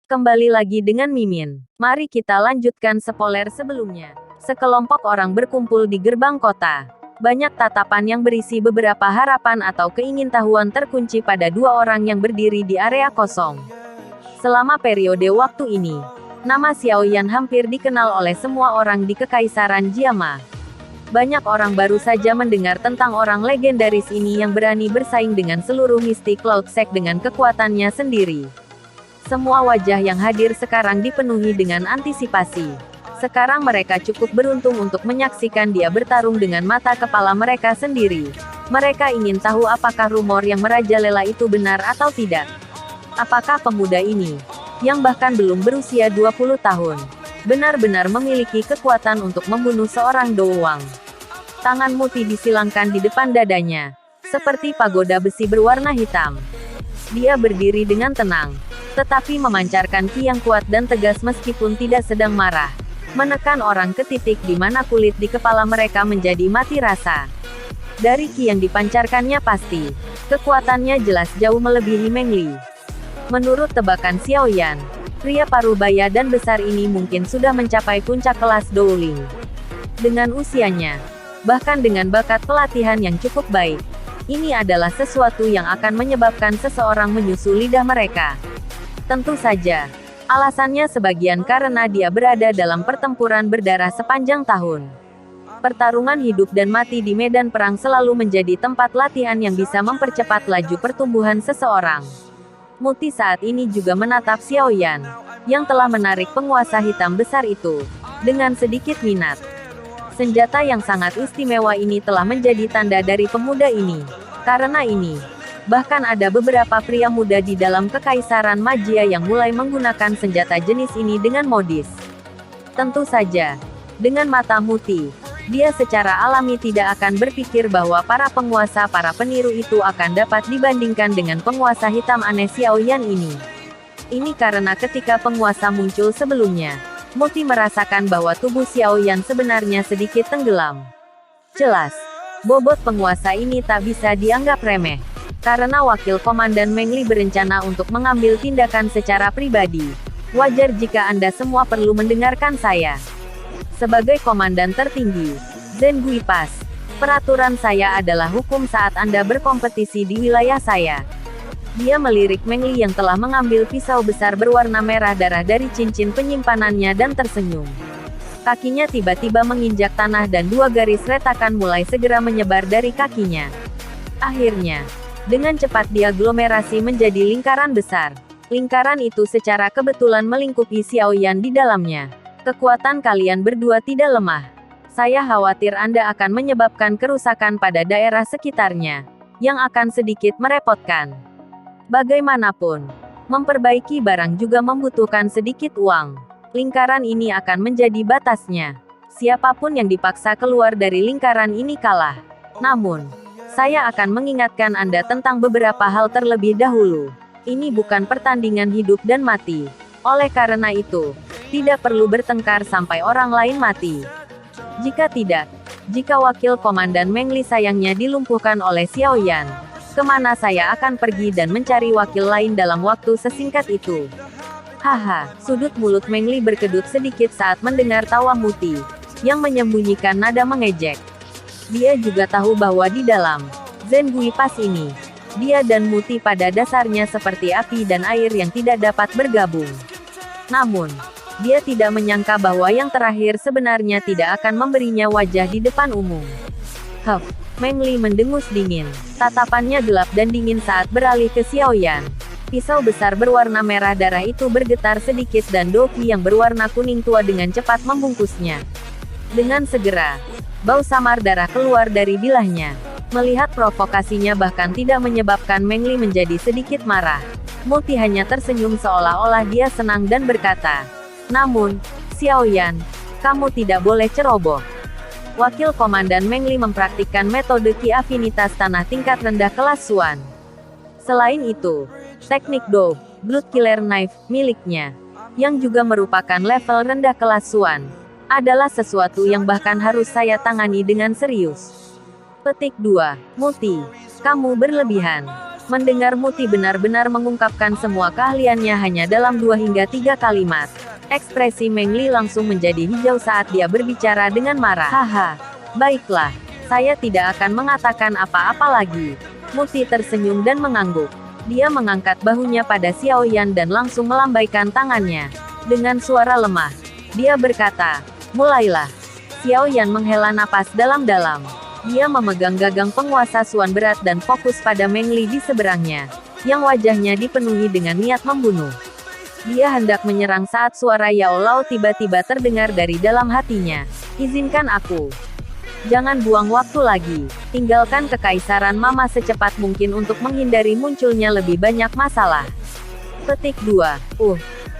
Kembali lagi dengan Mimin. Mari kita lanjutkan spoiler sebelumnya. Sekelompok orang berkumpul di gerbang kota. Banyak tatapan yang berisi beberapa harapan atau keingintahuan terkunci pada dua orang yang berdiri di area kosong. Selama periode waktu ini, nama Xiao Yan hampir dikenal oleh semua orang di Kekaisaran Jiama. Banyak orang baru saja mendengar tentang orang legendaris ini yang berani bersaing dengan seluruh mistik Cloud Sect dengan kekuatannya sendiri. Semua wajah yang hadir sekarang dipenuhi dengan antisipasi. Sekarang mereka cukup beruntung untuk menyaksikan dia bertarung dengan mata kepala mereka sendiri. Mereka ingin tahu apakah rumor yang merajalela itu benar atau tidak. Apakah pemuda ini, yang bahkan belum berusia 20 tahun, benar-benar memiliki kekuatan untuk membunuh seorang Dou Wang. Tangan Muti disilangkan di depan dadanya, seperti pagoda besi berwarna hitam. Dia berdiri dengan tenang, tetapi memancarkan ki yang kuat dan tegas meskipun tidak sedang marah. Menekan orang ke titik di mana kulit di kepala mereka menjadi mati rasa. Dari ki yang dipancarkannya pasti, kekuatannya jelas jauh melebihi Meng Li. Menurut tebakan Xiao Yan, pria parubaya dan besar ini mungkin sudah mencapai puncak kelas Douling. Dengan usianya, bahkan dengan bakat pelatihan yang cukup baik, ini adalah sesuatu yang akan menyebabkan seseorang menyusu lidah mereka. Tentu saja, alasannya sebagian karena dia berada dalam pertempuran berdarah sepanjang tahun. Pertarungan hidup dan mati di medan perang selalu menjadi tempat latihan yang bisa mempercepat laju pertumbuhan seseorang. Muti saat ini juga menatap Xiao Yan, yang telah menarik penguasa hitam besar itu, dengan sedikit minat. Senjata yang sangat istimewa ini telah menjadi tanda dari pemuda ini. Karena ini, bahkan ada beberapa pria muda di dalam Kekaisaran Magia yang mulai menggunakan senjata jenis ini dengan modis. Tentu saja, dengan mata Muti, dia secara alami tidak akan berpikir bahwa para peniru itu akan dapat dibandingkan dengan penguasa hitam aneh Xiao Yan ini. Ini karena ketika penguasa muncul sebelumnya, Muti merasakan bahwa tubuh Xiao Yan sebenarnya sedikit tenggelam. Jelas, bobot penguasa ini tak bisa dianggap remeh. Karena wakil komandan Meng Li berencana untuk mengambil tindakan secara pribadi. Wajar jika Anda semua perlu mendengarkan saya. Sebagai komandan tertinggi, Zhen Guipas, peraturan saya adalah hukum saat Anda berkompetisi di wilayah saya. Dia melirik Meng Li yang telah mengambil pisau besar berwarna merah darah dari cincin penyimpanannya dan tersenyum. Kakinya tiba-tiba menginjak tanah dan dua garis retakan mulai segera menyebar dari kakinya. Akhirnya, dengan cepat dia aglomerasi menjadi lingkaran besar. Lingkaran itu secara kebetulan melingkupi Xiao Yan di dalamnya. Kekuatan kalian berdua tidak lemah. Saya khawatir Anda akan menyebabkan kerusakan pada daerah sekitarnya, yang akan sedikit merepotkan. Bagaimanapun, memperbaiki barang juga membutuhkan sedikit uang. Lingkaran ini akan menjadi batasnya. Siapapun yang dipaksa keluar dari lingkaran ini kalah. Namun, saya akan mengingatkan Anda tentang beberapa hal terlebih dahulu. Ini bukan pertandingan hidup dan mati. Oleh karena itu, tidak perlu bertengkar sampai orang lain mati. Jika tidak, jika wakil komandan Meng Li sayangnya dilumpuhkan oleh Xiao Yan, kemana saya akan pergi dan mencari wakil lain dalam waktu sesingkat itu? Haha, sudut mulut Meng Li berkedut sedikit saat mendengar tawa Muti, yang menyembunyikan nada mengejek. Dia juga tahu bahwa di dalam Zhen Guipas ini, dia dan Muti pada dasarnya seperti api dan air yang tidak dapat bergabung. Namun, dia tidak menyangka bahwa yang terakhir sebenarnya tidak akan memberinya wajah di depan umum. Meng Li mendengus dingin. Tatapannya gelap dan dingin saat beralih ke Xiao Yan. Pisau besar berwarna merah darah itu bergetar sedikit dan doki yang berwarna kuning tua dengan cepat membungkusnya. Dengan segera, bau samar darah keluar dari bilahnya. Melihat provokasinya bahkan tidak menyebabkan Meng Li menjadi sedikit marah. Muti hanya tersenyum seolah-olah dia senang dan berkata, "Namun, Xiao Yan, kamu tidak boleh ceroboh." Wakil komandan Meng Li mempraktikkan metode ki afinitas tanah tingkat rendah kelas Suan. Selain itu, teknik Do, Blood Killer Knife, miliknya, yang juga merupakan level rendah kelas Suan, adalah sesuatu yang bahkan harus saya tangani dengan serius. Petik 2. Muti, kamu berlebihan. Mendengar Muti benar-benar mengungkapkan semua keahliannya hanya dalam 2 hingga 3 kalimat. Ekspresi Meng Li langsung menjadi hijau saat dia berbicara dengan marah. Haha, baiklah, saya tidak akan mengatakan apa-apa lagi. Muti tersenyum dan mengangguk. Dia mengangkat bahunya pada Xiaoyan dan langsung melambaikan tangannya. Dengan suara lemah, dia berkata, mulailah. Xiaoyan menghela napas dalam-dalam. Dia memegang gagang penguasa Suan berat dan fokus pada Meng Li di seberangnya, yang wajahnya dipenuhi dengan niat membunuh. Dia hendak menyerang saat suara Yao Lao tiba-tiba terdengar dari dalam hatinya. Izinkan aku. Jangan buang waktu lagi. Tinggalkan kekaisaran Mama secepat mungkin untuk menghindari munculnya lebih banyak masalah. Petik 2.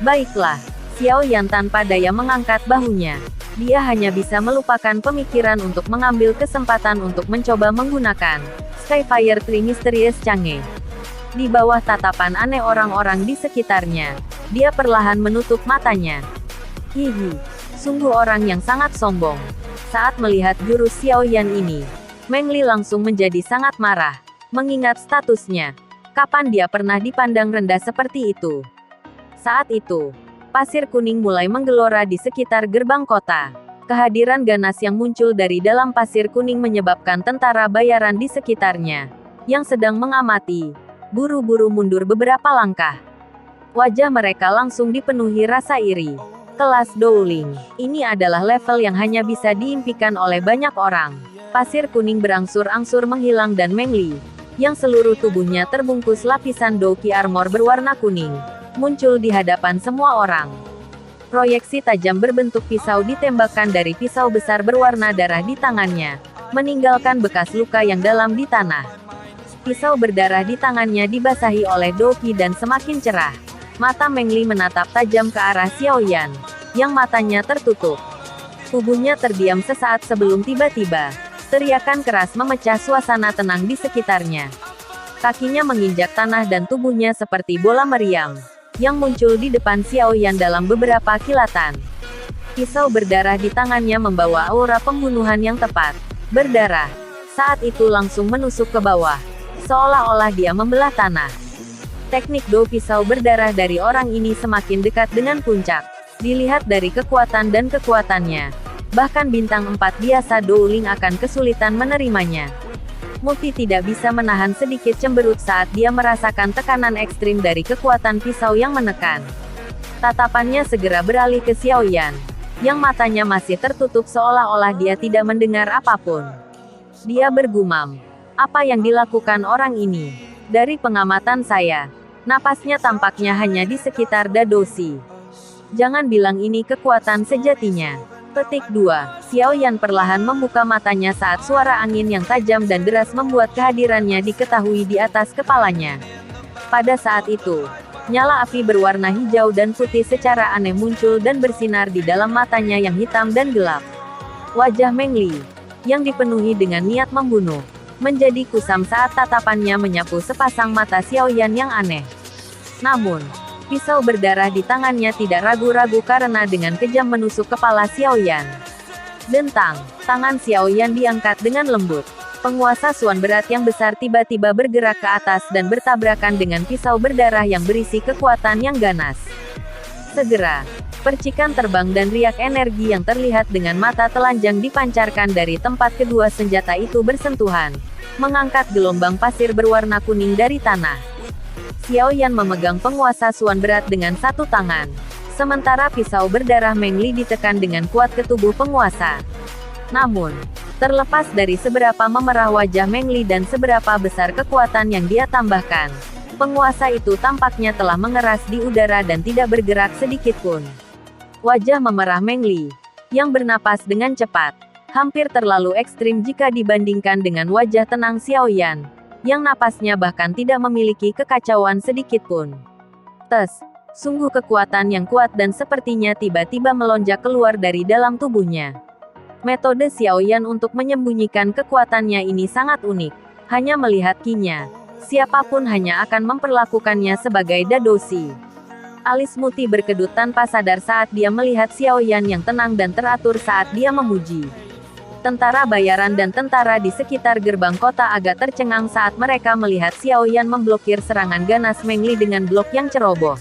Baiklah. Xiaoyan tanpa daya mengangkat bahunya. Dia hanya bisa melupakan pemikiran untuk mengambil kesempatan untuk mencoba menggunakan Skyfire Tree Mysterious Chang'e. Di bawah tatapan aneh orang-orang di sekitarnya, dia perlahan menutup matanya. Hihi, sungguh orang yang sangat sombong. Saat melihat jurus Xiaoyan ini, Meng Li langsung menjadi sangat marah, mengingat statusnya. Kapan dia pernah dipandang rendah seperti itu? Saat itu, pasir kuning mulai menggelora di sekitar gerbang kota. Kehadiran ganas yang muncul dari dalam pasir kuning menyebabkan tentara bayaran di sekitarnya, yang sedang mengamati, buru-buru mundur beberapa langkah. Wajah mereka langsung dipenuhi rasa iri. Kelas Dowling. Ini adalah level yang hanya bisa diimpikan oleh banyak orang. Pasir kuning berangsur-angsur menghilang dan Meng Li, yang seluruh tubuhnya terbungkus lapisan Douqi armor berwarna kuning, muncul di hadapan semua orang. Proyeksi tajam berbentuk pisau ditembakkan dari pisau besar berwarna darah di tangannya, meninggalkan bekas luka yang dalam di tanah. Pisau berdarah di tangannya dibasahi oleh Douqi dan semakin cerah. Mata Meng Li menatap tajam ke arah Xiaoyan, yang matanya tertutup. Tubuhnya terdiam sesaat sebelum tiba-tiba, teriakan keras memecah suasana tenang di sekitarnya. Kakinya menginjak tanah dan tubuhnya seperti bola meriam, yang muncul di depan Xiaoyan dalam beberapa kilatan. Pisau berdarah di tangannya membawa aura pembunuhan yang tepat. Berdarah, saat itu langsung menusuk ke bawah, seolah-olah dia membelah tanah. Teknik do pisau berdarah dari orang ini semakin dekat dengan puncak. Dilihat dari kekuatan dan kekuatannya, bahkan bintang 4 biasa Dowling akan kesulitan menerimanya. Muti tidak bisa menahan sedikit cemberut saat dia merasakan tekanan ekstrim dari kekuatan pisau yang menekan. Tatapannya segera beralih ke Xiaoyan, yang matanya masih tertutup seolah-olah dia tidak mendengar apapun. Dia bergumam, apa yang dilakukan orang ini? Dari pengamatan saya, napasnya tampaknya hanya di sekitar dadosi. Jangan bilang ini kekuatan sejatinya. Petik 2. Xiaoyan perlahan membuka matanya saat suara angin yang tajam dan deras membuat kehadirannya diketahui di atas kepalanya. Pada saat itu, nyala api berwarna hijau dan putih secara aneh muncul dan bersinar di dalam matanya yang hitam dan gelap. Wajah Meng Li, yang dipenuhi dengan niat membunuh, menjadi kusam saat tatapannya menyapu sepasang mata Xiaoyan yang aneh. Namun, pisau berdarah di tangannya tidak ragu-ragu karena dengan kejam menusuk kepala Xiaoyan. Dentang, tangan Xiaoyan diangkat dengan lembut. Penguasa Suan berat yang besar tiba-tiba bergerak ke atas dan bertabrakan dengan pisau berdarah yang berisi kekuatan yang ganas. Segera, percikan terbang dan riak energi yang terlihat dengan mata telanjang dipancarkan dari tempat kedua senjata itu bersentuhan, mengangkat gelombang pasir berwarna kuning dari tanah. Xiaoyan memegang penguasa Suan berat dengan satu tangan, sementara pisau berdarah Meng Li ditekan dengan kuat ke tubuh penguasa. Namun, terlepas dari seberapa memerah wajah Meng Li dan seberapa besar kekuatan yang dia tambahkan, penguasa itu tampaknya telah mengeras di udara dan tidak bergerak sedikit pun. Wajah memerah Meng Li, yang bernapas dengan cepat, hampir terlalu ekstrim jika dibandingkan dengan wajah tenang Xiaoyan, yang napasnya bahkan tidak memiliki kekacauan sedikit pun. Sungguh kekuatan yang kuat dan sepertinya tiba-tiba melonjak keluar dari dalam tubuhnya. Metode Xiaoyan untuk menyembunyikan kekuatannya ini sangat unik. Hanya melihat kinya, siapapun hanya akan memperlakukannya sebagai dadosi. Alis Muti berkedut tanpa sadar saat dia melihat Xiaoyan yang tenang dan teratur saat dia memuji. Tentara bayaran dan tentara di sekitar gerbang kota agak tercengang saat mereka melihat Xiao Yan memblokir serangan ganas Meng Li dengan blok yang ceroboh.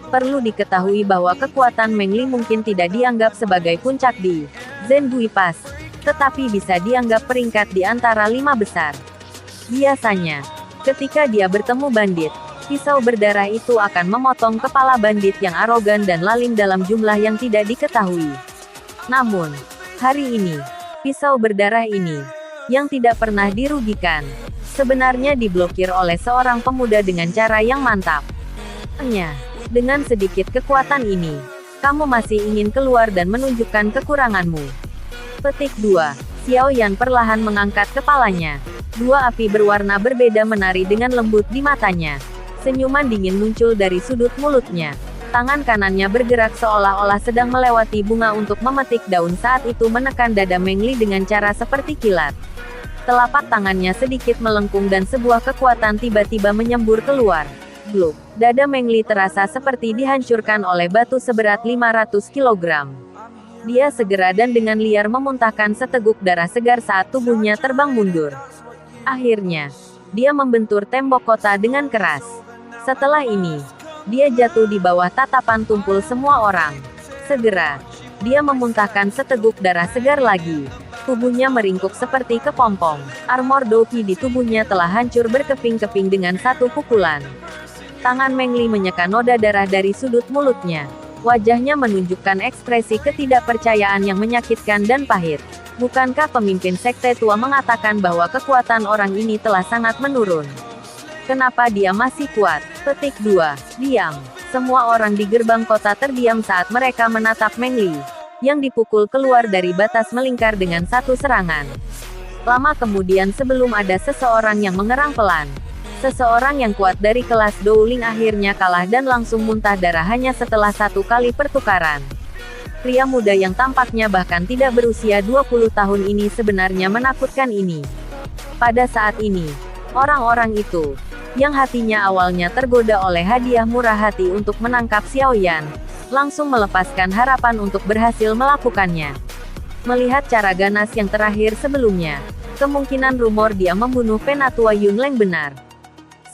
Perlu diketahui bahwa kekuatan Meng Li mungkin tidak dianggap sebagai puncak di Zhenhui Pass, tetapi bisa dianggap peringkat di antara 5 besar. Biasanya, ketika dia bertemu bandit, pisau berdarah itu akan memotong kepala bandit yang arogan dan lalim dalam jumlah yang tidak diketahui. Namun, hari ini, pisau berdarah ini, yang tidak pernah dirugikan, sebenarnya diblokir oleh seorang pemuda dengan cara yang mantap. Hanya, dengan sedikit kekuatan ini, kamu masih ingin keluar dan menunjukkan kekuranganmu. Petik 2. Xiao Yan perlahan mengangkat kepalanya. Dua api berwarna berbeda menari dengan lembut di matanya. Senyuman dingin muncul dari sudut mulutnya. Tangan kanannya bergerak seolah-olah sedang melewati bunga untuk memetik daun saat itu menekan dada Meng Li dengan cara seperti kilat. Telapak tangannya sedikit melengkung dan sebuah kekuatan tiba-tiba menyembur keluar. Bluk. Dada Meng Li terasa seperti dihancurkan oleh batu seberat 500 kg. Dia segera dan dengan liar memuntahkan seteguk darah segar saat tubuhnya terbang mundur. Akhirnya, dia membentur tembok kota dengan keras. Setelah ini, dia jatuh di bawah tatapan tumpul semua orang. Segera, dia memuntahkan seteguk darah segar lagi. Tubuhnya meringkuk seperti kepompong. Armor Douqi di tubuhnya telah hancur berkeping-keping dengan satu pukulan. Tangan Meng Li menyeka noda darah dari sudut mulutnya. Wajahnya menunjukkan ekspresi ketidakpercayaan yang menyakitkan dan pahit. Bukankah pemimpin sekte tua mengatakan bahwa kekuatan orang ini telah sangat menurun? Kenapa dia masih kuat? Petik 2. Diam. Semua orang di gerbang kota terdiam saat mereka menatap Meng Li, yang dipukul keluar dari batas melingkar dengan satu serangan. Lama kemudian sebelum ada seseorang yang mengerang pelan. Seseorang yang kuat dari kelas Dowling akhirnya kalah dan langsung muntah darah hanya setelah satu kali pertukaran. Pria muda yang tampaknya bahkan tidak berusia 20 tahun ini sebenarnya menakutkan ini. Pada saat ini, orang-orang itu, yang hatinya awalnya tergoda oleh hadiah murah hati untuk menangkap Xiao Yan, langsung melepaskan harapan untuk berhasil melakukannya. Melihat cara ganas yang terakhir sebelumnya, kemungkinan rumor dia membunuh Penatua Yunleng benar.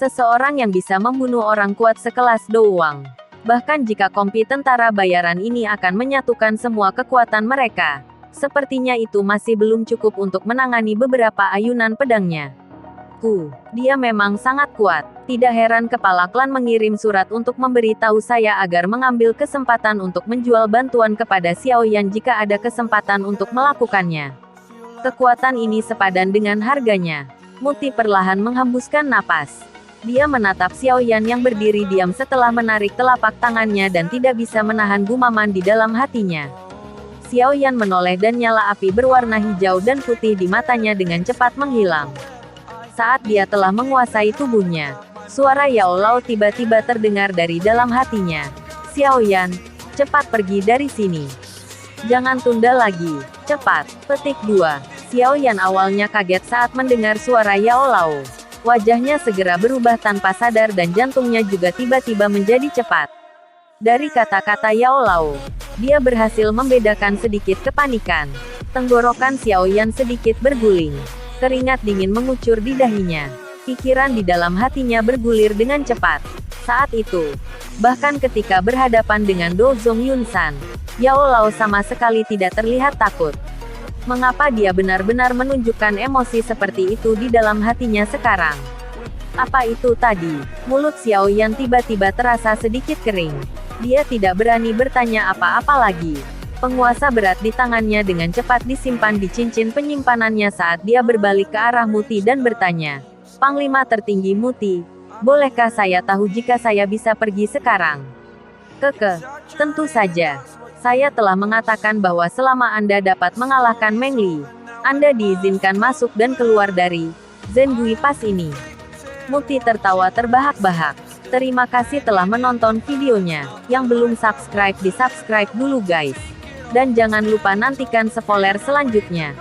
Seseorang yang bisa membunuh orang kuat sekelas Dou Wang. Bahkan jika kompi tentara bayaran ini akan menyatukan semua kekuatan mereka, sepertinya itu masih belum cukup untuk menangani beberapa ayunan pedangnya. Dia memang sangat kuat. Tidak heran kepala klan mengirim surat untuk memberi tahu saya agar mengambil kesempatan untuk menjual bantuan kepada Xiao Yan jika ada kesempatan untuk melakukannya. Kekuatan ini sepadan dengan harganya. Muti perlahan menghembuskan napas. Dia menatap Xiao Yan yang berdiri diam setelah menarik telapak tangannya dan tidak bisa menahan gumaman di dalam hatinya. Xiao Yan menoleh dan nyala api berwarna hijau dan putih di matanya dengan cepat menghilang. Saat dia telah menguasai tubuhnya, suara Yao Lao tiba-tiba terdengar dari dalam hatinya. Xiao Yan, cepat pergi dari sini. Jangan tunda lagi, cepat. Petik 2. Xiao Yan awalnya kaget saat mendengar suara Yao Lao. Wajahnya segera berubah tanpa sadar dan jantungnya juga tiba-tiba menjadi cepat. Dari kata-kata Yao Lao, dia berhasil membedakan sedikit kepanikan. Tenggorokan Xiao Yan sedikit berguling. Keringat dingin mengucur di dahinya. Pikiran di dalam hatinya bergulir dengan cepat. Saat itu, bahkan ketika berhadapan dengan Do Zong Yunsan, Yao Lao sama sekali tidak terlihat takut. Mengapa dia benar-benar menunjukkan emosi seperti itu di dalam hatinya sekarang? Apa itu tadi? Mulut Xiao Yan tiba-tiba terasa sedikit kering. Dia tidak berani bertanya apa-apa lagi. Penguasa berat di tangannya dengan cepat disimpan di cincin penyimpanannya saat dia berbalik ke arah Muti dan bertanya, "Panglima tertinggi Muti, bolehkah saya tahu jika saya bisa pergi sekarang?" Tentu saja. Saya telah mengatakan bahwa selama Anda dapat mengalahkan Meng Li, Anda diizinkan masuk dan keluar dari Zhenhui Pass ini. Muti tertawa terbahak-bahak. Terima kasih telah menonton videonya. Yang belum subscribe di subscribe dulu guys. Dan jangan lupa nantikan spoiler selanjutnya.